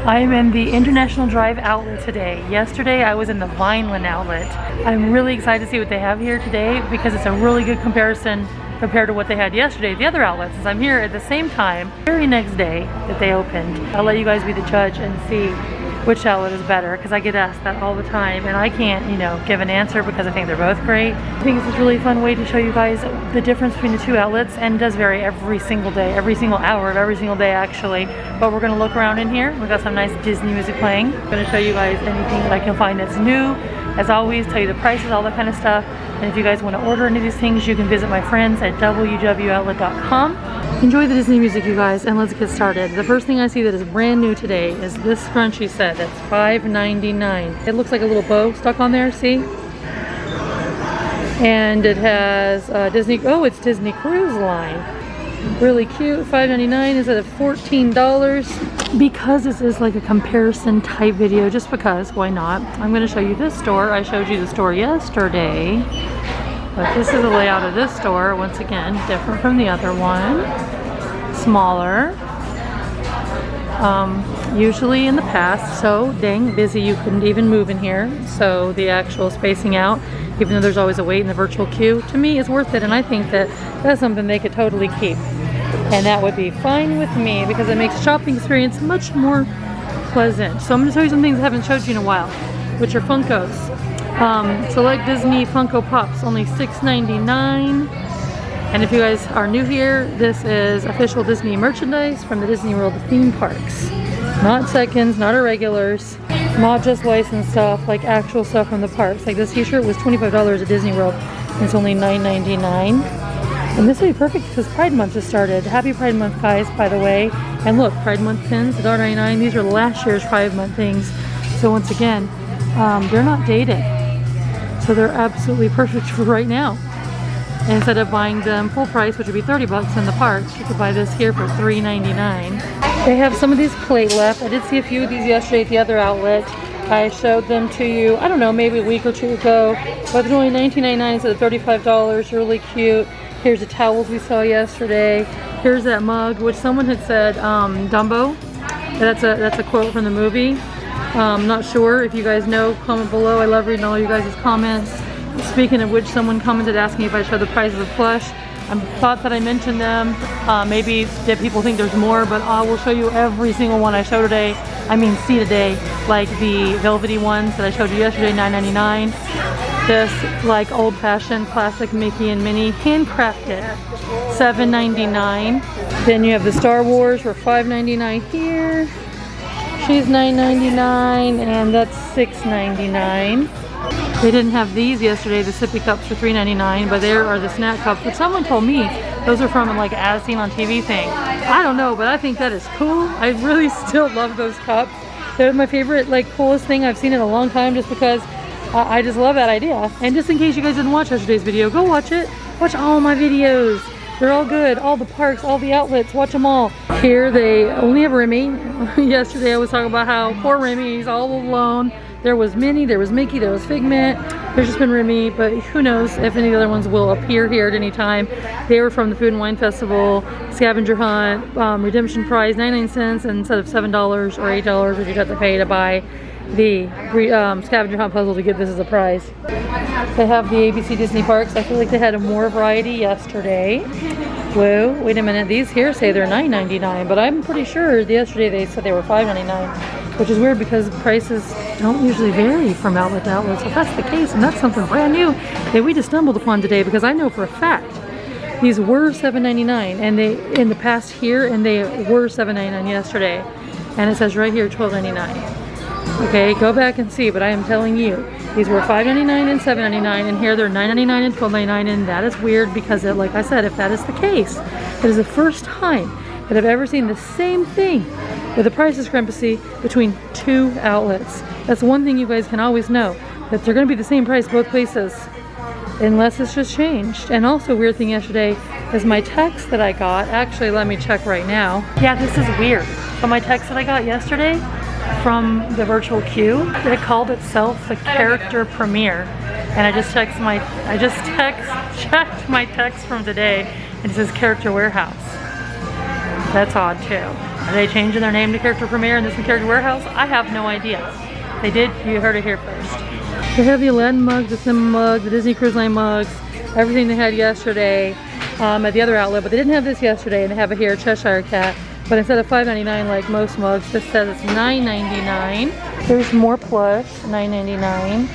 I'm in the International Drive outlet today. Yesterday I was in the Vineland outlet. I'm really excited to see what they have here today because it's a really good comparison compared to what they had yesterday at the other outlets, since I'm here at the same time, very next day that they opened. I'll let you guys be the judge and see which outlet is better, because I get asked that all the time and I can't, give an answer because I think they're both great. I think it's a really fun way to show you guys the difference between the two outlets, and it does vary every single day, every single hour of every single day actually. But we're gonna look around in here. We've got some nice Disney music playing. I'm gonna show you guys anything that I can find that's new. As always, tell you the prices, all that kind of stuff. And if you guys want to order any of these things, you can visit my friends at wwoutlet.com. Enjoy the Disney music, you guys, and let's get started. The first thing I see that is brand new today is this scrunchie set. That's $5.99. It looks like a little bow stuck on there, see? And it has it's Disney Cruise Line. Really cute, $5.99 instead of $14. Because this is like a comparison type video, just because, why not? I'm going to show you this store. I showed you the store yesterday, but this is the layout of this store. Once again, different from the other one. Smaller. Usually in the past, so dang busy you couldn't even move in here. So the actual spacing out, even though there's always a wait in the virtual queue, to me is worth it, and I think that that's something they could totally keep. And that would be fine with me because it makes the shopping experience much more pleasant. So I'm going to show you some things I haven't showed you in a while, which are Funkos. Select Disney Funko Pops, only $6.99. And if you guys are new here, this is official Disney merchandise from the Disney World theme parks. Not seconds, not irregulars, not just licensed stuff, like actual stuff from the parks. Like this t-shirt was $25 at Disney World, and it's only $9.99. And this would be perfect because Pride Month has started. Happy Pride Month, guys, by the way. And look, Pride Month pins, $1.99. These are last year's Pride Month things. So once again, they're not dated. So they're absolutely perfect for right now. And instead of buying them full price, which would be $30 in the parks, you could buy this here for $3.99. They have some of these plate left. I did see a few of these yesterday at the other outlet. I showed them to you, I don't know, maybe a week or two ago. But they're only $19.99 instead of $35. Really cute. Here's the towels we saw yesterday. Here's that mug, which someone had said Dumbo. That's a quote from the movie. I'm not sure. If you guys know, comment below. I love reading all you guys' comments. Speaking of which, someone commented asking if I showed the prices of plush. I thought that I mentioned them. Maybe that people think there's more, but I will show you every single one I show today. See today. Like the velvety ones that I showed you yesterday, $9.99. This like old-fashioned classic Mickey and Minnie, handcrafted, $7.99. Then you have the Star Wars for $5.99 here. She's $9.99, and that's $6.99. They didn't have these yesterday, the sippy cups for $3.99, but there are the snack cups, which someone told me those are from like As Seen on TV thing. I don't know, but I think that is cool. I really still love those cups. They're my favorite, coolest thing I've seen in a long time, just because I just love that idea. And just in case you guys didn't watch yesterday's video, go watch it. Watch all my videos. They're all good. All the parks, all the outlets, watch them all. Here they only have Remy. Yesterday I was talking about how poor Remy, he's all alone. There was Minnie, there was Mickey, there was Figment. There's just been Remy, but who knows if any of the other ones will appear here at any time. They were from the Food and Wine Festival, Scavenger Hunt, redemption price, 99 cents instead of $7 or $8, which you'd have to pay to buy the Scavenger Hunt puzzle to get this as a prize. They have the ABC Disney Parks. I feel like they had a more variety yesterday. Whoa, wait a minute. These here say they're $9.99, but I'm pretty sure yesterday they said they were $5.99, which is weird because prices don't usually vary from outlet to outlet. So if that's the case, and that's something brand new that we just stumbled upon today, because I know for a fact these were $7.99 and they in the past here, and they were $7.99 yesterday, and it says right here $12.99. Okay, go back and see, but I am telling you, these were $5.99 and $7.99, and here they're $9.99 and $12.99, and that is weird because, like I said, if that is the case, it is the first time that I've ever seen the same thing with a price discrepancy between two outlets. That's one thing you guys can always know, that they're going to be the same price both places, unless it's just changed. And also, weird thing yesterday is my text that I got. Actually, let me check right now. Yeah, this is weird. So my text that I got yesterday from the virtual queue, it called itself the character premiere, and I just checked my text from today, and it says character warehouse. That's odd too. Are they changing their name to Character Premiere and this is Character Warehouse? I have no idea. They did, you heard it here first. They have the Aladdin mugs, the Simba mugs, the Disney Cruise Line mugs, everything they had yesterday at the other outlet, but they didn't have this yesterday, and they have it here, Cheshire Cat. But instead of $5.99 like most mugs, this says it's $9.99. There's more plush, $9.99.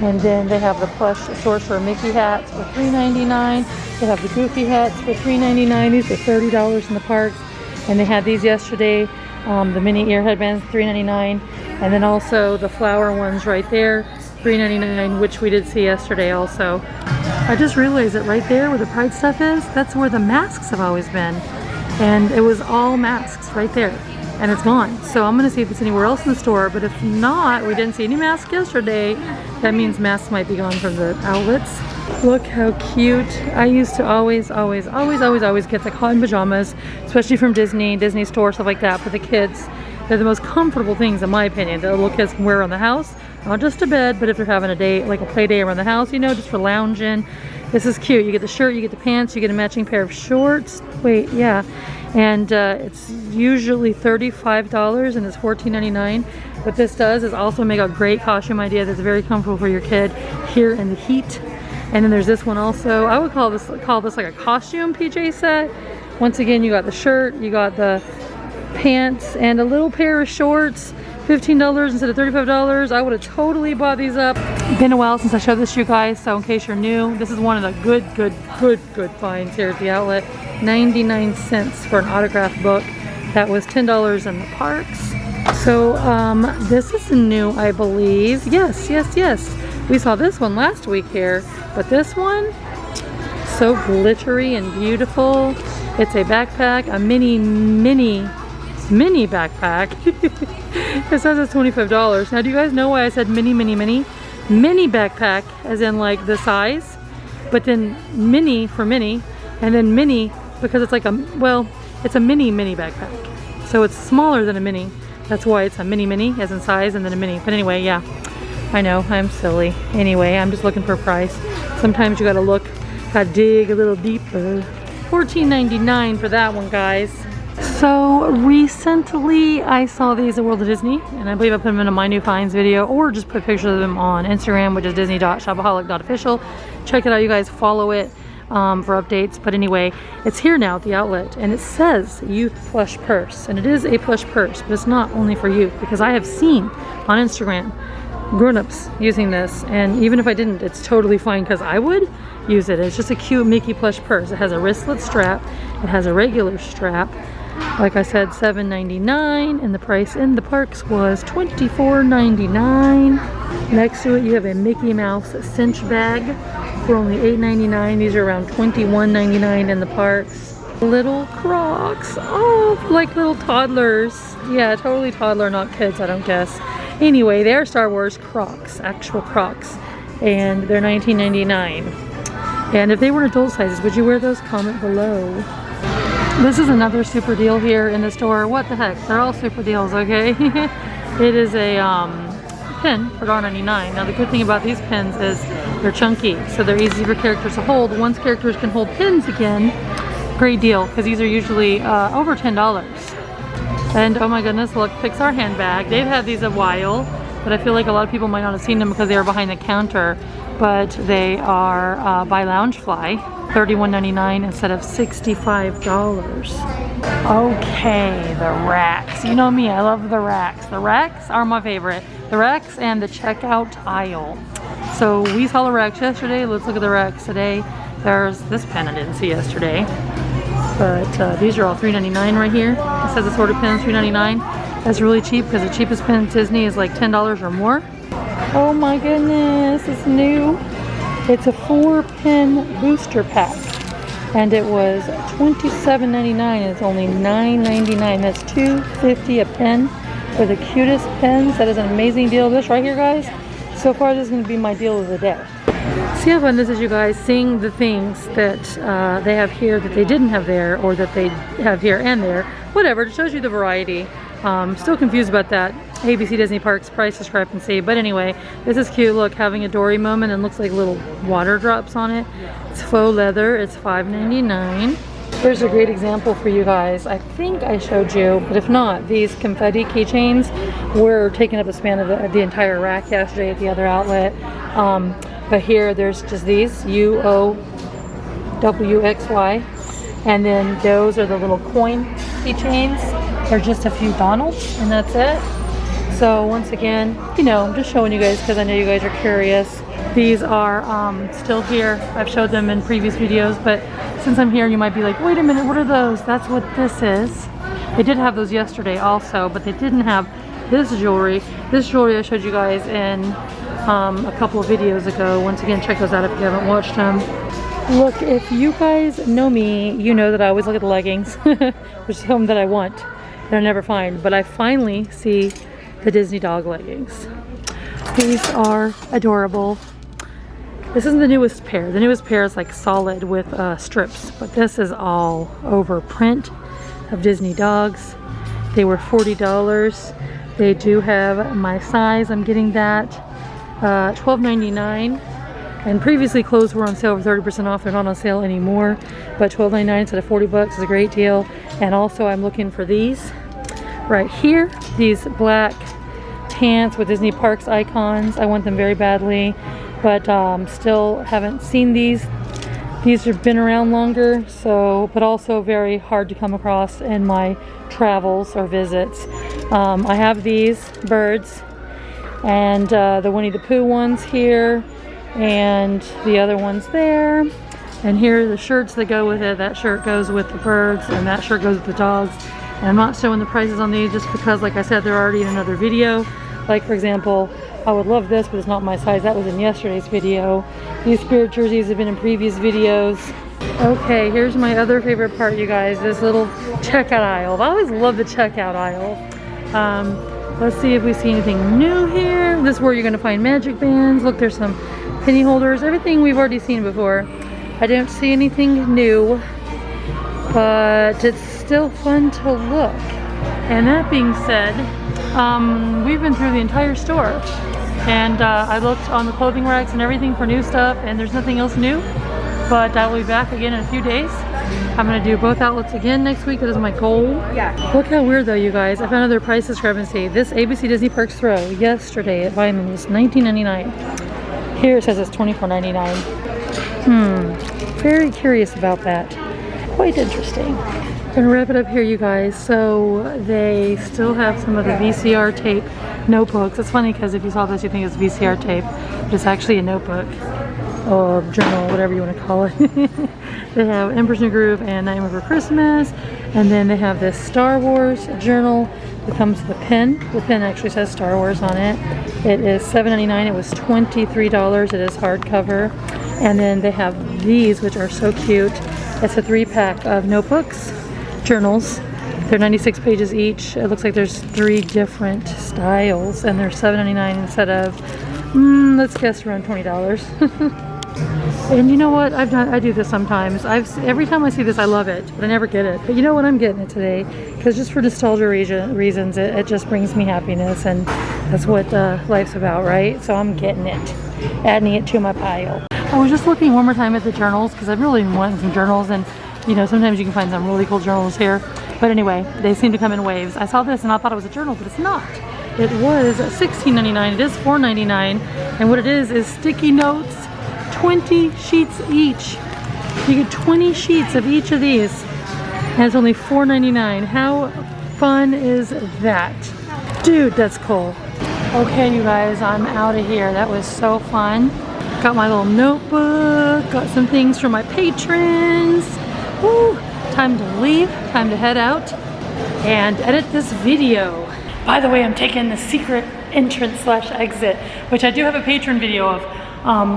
And then they have the plush Sorcerer Mickey hats for $3.99. They have the Goofy hats for $3.99. These are $30 in the parks. And they had these yesterday, the mini ear headbands, $3.99. And then also the flower ones right there, $3.99, which we did see yesterday also. I just realized that right there where the Pride stuff is, that's where the masks have always been. And it was all masks right there. And it's gone. So I'm gonna see if it's anywhere else in the store, but if not, we didn't see any masks yesterday. That means masks might be gone from the outlets. Look how cute. I used to always get the cotton pajamas, especially from Disney store, stuff like that for the kids. They're the most comfortable things in my opinion that little kids can wear around the house. Not just to bed, but if they're having a day, like a play day around the house, you know, just for lounging. This is cute. You get the shirt, you get the pants, you get a matching pair of shorts. Wait, yeah. And it's usually $35 and it's $14.99. What this does is also make a great costume idea that's very comfortable for your kid here in the heat. And then there's this one also. I would call this like a costume PJ set. Once again, you got the shirt, you got the pants, and a little pair of shorts. $15 instead of $35. I would have totally bought these up. Been a while since I showed this to you guys, so in case you're new, this is one of the good finds here at the outlet. 99 cents for an autographed book. That was $10 in the parks. So this is new, I believe. Yes. We saw this one last week here, but this one, so glittery and beautiful. It's a backpack, a mini backpack. It says it's $25. Now, do you guys know why I said mini? Mini backpack, as in like the size, but then mini for mini, and then mini because it's like it's a mini backpack. So it's smaller than a mini. That's why it's a mini as in size, and then a mini. But anyway, yeah, I know, I'm silly. Anyway, I'm just looking for a price. Sometimes you gotta dig a little deeper. $14.99 for that one, guys. So recently I saw these at World of Disney, and I believe I put them in a My New Finds video, or just put pictures of them on Instagram, which is disney.shopaholic.official. Check it out, you guys, follow it for updates. But anyway, it's here now at the outlet, and it says Youth Plush Purse, and it is a plush purse, but it's not only for youth, because I have seen on Instagram grown-ups using this, and even if I didn't, it's totally fine because I would use it. It's just a cute Mickey plush purse. It has a wristlet strap, it has a regular strap. Like I said, $7.99, and the price in the parks was $24.99. Next to it, you have a Mickey Mouse cinch bag for only $8.99. These are around $21.99 in the parks. Little Crocs, oh, like little toddlers. Yeah, totally toddler, not kids, I don't guess. Anyway, they're Star Wars Crocs, actual Crocs, and they're $19.99. And if they were adult sizes, would you wear those? Comment below. This is another super deal here in the store. What the heck? They're all super deals, okay? It is a pin for $1.99. Now the good thing about these pins is they're chunky, so they're easy for characters to hold. Once characters can hold pins again, great deal, because these are usually over $10. And oh my goodness, look, Pixar handbag. They've had these a while, but I feel like a lot of people might not have seen them because they are behind the counter. But they are by Loungefly, $31.99 instead of $65. Okay, the racks. You know me, I love the racks. The racks are my favorite. The racks and the checkout aisle. So we saw the racks yesterday. Let's look at the racks today. There's this pen I didn't see yesterday. But these are all $3.99 right here. It says assorted pins, $3.99. That's really cheap because the cheapest pen at Disney is like $10 or more. Oh my goodness, it's new. It's a 4-pin booster pack, and it was $27.99. It's only $9.99. That's $2.50 a pen for the cutest pens. That is an amazing deal. This right here, guys. So far, this is going to be my deal of the day. See how fun this is, you guys, seeing the things that they have here that they didn't have there, or that they have here and there. Whatever, it shows you the variety. Still confused about that ABC Disney Parks price discrepancy, but anyway, this is cute. Look, having a Dory moment, and looks like little water drops on it. It's faux leather. It's $5.99. Here's a great example for you guys. I think I showed you, but if not, these confetti keychains were taking up the span of the entire rack yesterday at the other outlet. But here there's just these, UOWXY. And then those are the little coin keychains. They're just a few Donalds, and that's it. So once again, you know, I'm just showing you guys because I know you guys are curious. These are still here. I've showed them in previous videos, but since I'm here, you might be like, wait a minute, what are those? That's what this is. They did have those yesterday also, but they didn't have this jewelry. This jewelry I showed you guys in a couple of videos ago. Once again, check those out if you haven't watched them. Look, if you guys know me, you know that I always look at the leggings, which is something that I want, that I never find. But I finally see the Disney dog leggings. These are adorable. This isn't the newest pair. The newest pair is like solid with strips, but this is all over print of Disney dogs. They were $40. They do have my size. I'm getting that $12.99. And previously clothes were on sale for 30% off. They're not on sale anymore, but $12.99 instead of 40 bucks is a great deal. And also I'm looking for these right here, these black pants with Disney Parks icons. I want them very badly, but still haven't seen these. These have been around longer, so, but also very hard to come across in my travels or visits. I have these birds and the Winnie the Pooh ones here, and the other ones there. And here are the shirts that go with it. That shirt goes with the birds, and that shirt goes with the dogs. And I'm not showing the prices on these just because, like I said, they're already in another video. Like, for example, I would love this, but it's not my size. That was in yesterday's video. These Spirit jerseys have been in previous videos. Okay, here's my other favorite part, you guys. This little checkout aisle. I always love the checkout aisle. Let's see if we see anything new here. This is where you're going to find magic bands. Look, there's some penny holders. Everything we've already seen before. I don't see anything new, but it's still fun to look. And that being said, we've been through the entire store, and I looked on the clothing racks and everything for new stuff, and there's nothing else new. But I will be back again in a few days. I'm going to do both outlets again next week. That is my goal. Yeah. Look how weird though, you guys. I found another price discrepancy. This ABC Disney Parks throw yesterday at Vitamin was $19.99. Here it says it's $24.99. Very curious about that. Quite interesting. I'm gonna wrap it up here, you guys. So they still have some of the VCR tape notebooks. It's funny because if you saw this, you think it's VCR tape, but it's actually a notebook or journal, whatever you want to call it. They have Emperor's New Groove and Nightmare Before Christmas, and then they have this Star Wars journal that comes with a pen. The pen actually says Star Wars on it. It is $7.99. It was $23. It is hardcover. And then they have these, which are so cute. It's a 3-pack of notebooks, journals. They're 96 pages each. It looks like there's 3 different styles, and they're $7.99 instead of, let's guess, around $20. And you know what? I do this sometimes. Every time I see this, I love it, but I never get it. But you know what? I'm getting it today because just for nostalgia reasons, it just brings me happiness, and that's what life's about, right? So I'm getting it, adding it to my pile. I was just looking one more time at the journals because I've really been wanting some journals, and you know, sometimes you can find some really cool journals here. But anyway, they seem to come in waves. I saw this and I thought it was a journal, but it's not. It was $16.99. It is $4.99, and what it is sticky notes. 20 sheets each. You get 20 sheets of each of these, and it's only $4.99. How fun is that? Dude, that's cool. Okay, you guys, I'm out of here. That was so fun. Got my little notebook, got some things for my patrons. Woo! Time to leave, time to head out and edit this video. By the way, I'm taking the secret entrance/exit, which I do have a patron video of.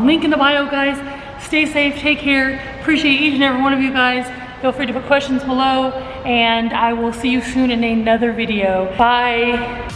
Link in the bio, guys. Stay safe, take care. Appreciate each and every one of you guys. Feel free to put questions below, and I will see you soon in another video. Bye.